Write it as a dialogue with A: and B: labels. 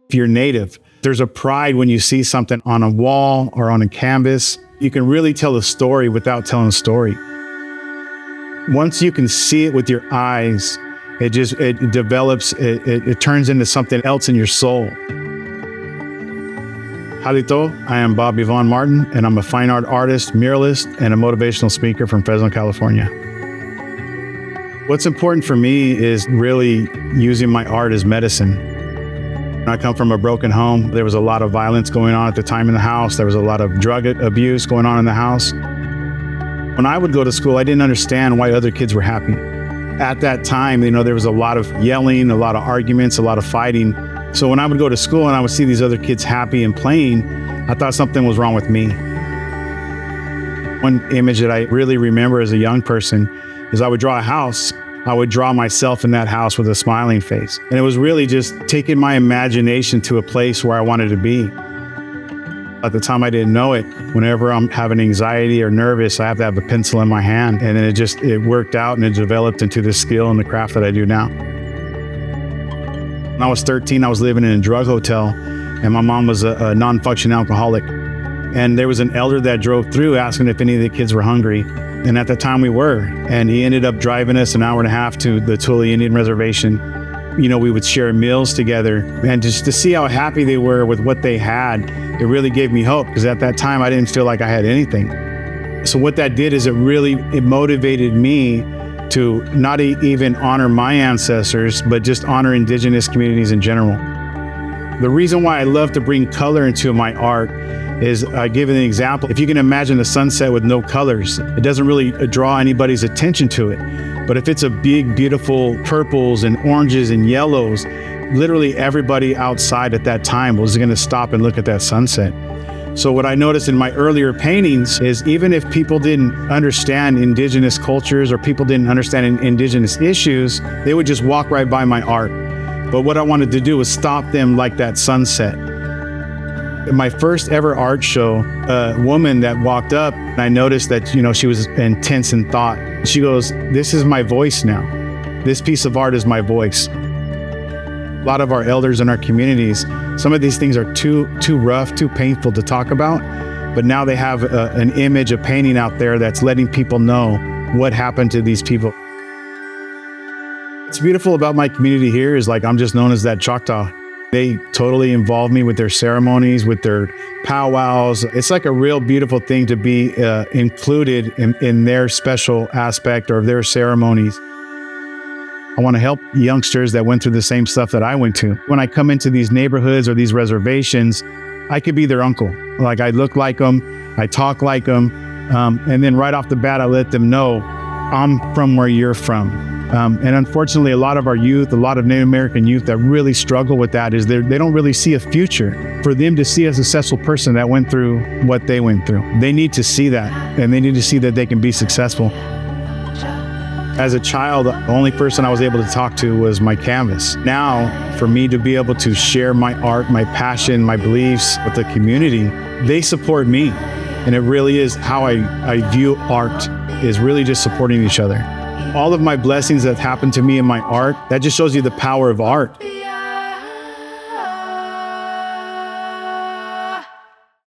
A: If you're native, there's a pride when you see something on a wall or on a canvas. You can really tell a story without telling a story. Once you can see it with your eyes, it develops, it turns into something else in your soul. Halito, I am Bob Yvonne Martin, and I'm a fine art artist, muralist, and a motivational speaker from Fresno, California. What's important for me is really using my art as medicine. I come from a broken home. There was a lot of violence going on at the time in the house. There was a lot of drug abuse going on in the house. When I would go to school, I didn't understand why other kids were happy. At that time, there was a lot of yelling, a lot of arguments, a lot of fighting. So when I would go to school and I would see these other kids happy and playing, I thought something was wrong with me. One image that I really remember as a young person is I would draw a house. I would draw myself in that house with a smiling face. And it was really just taking my imagination to a place where I wanted to be. At the time, I didn't know it. Whenever I'm having anxiety or nervous, I have to have a pencil in my hand. And then it worked out and it developed into the skill and the craft that I do now. When I was 13, I was living in a drug hotel, and my mom was a non-functioning alcoholic. And there was an elder that drove through asking if any of the kids were hungry. And at the time we were, and he ended up driving us an hour and a half to the Tule Indian Reservation. We would share meals together, and just to see how happy they were with what they had, it really gave me hope, because at that time I didn't feel like I had anything. So what that did is it motivated me to not even honor my ancestors, but just honor indigenous communities in general. The reason why I love to bring color into my art is I give an example. If you can imagine a sunset with no colors, it doesn't really draw anybody's attention to it. But if it's a big, beautiful purples and oranges and yellows, literally everybody outside at that time was going to stop and look at that sunset. So what I noticed in my earlier paintings is even if people didn't understand indigenous cultures or people didn't understand indigenous issues, they would just walk right by my art. But what I wanted to do was stop them like that sunset. In my first ever art show, a woman that walked up, and I noticed that, she was intense in thought. She goes, "This is my voice now. This piece of art is my voice." A lot of our elders in our communities, some of these things are too rough, too painful to talk about, but now they have an image, a painting out there that's letting people know what happened to these people. What's beautiful about my community here is I'm just known as that Choctaw. They totally involve me with their ceremonies, with their powwows. It's like a real beautiful thing to be included in their special aspect or their ceremonies. I want to help youngsters that went through the same stuff that I went to. When I come into these neighborhoods or these reservations, I could be their uncle. I look like them, I talk like them, and then right off the bat, I let them know I'm from where you're from. And unfortunately, a lot of our youth, a lot of Native American youth that really struggle with that is they don't really see a future. For them to see a successful person that went through what they went through, they need to see that, and they need to see that they can be successful. As a child, the only person I was able to talk to was my canvas. Now, for me to be able to share my art, my passion, my beliefs with the community, they support me. And it really is how I view art, is really just supporting each other. All of my blessings that happened to me in my art, that just shows you the power of art.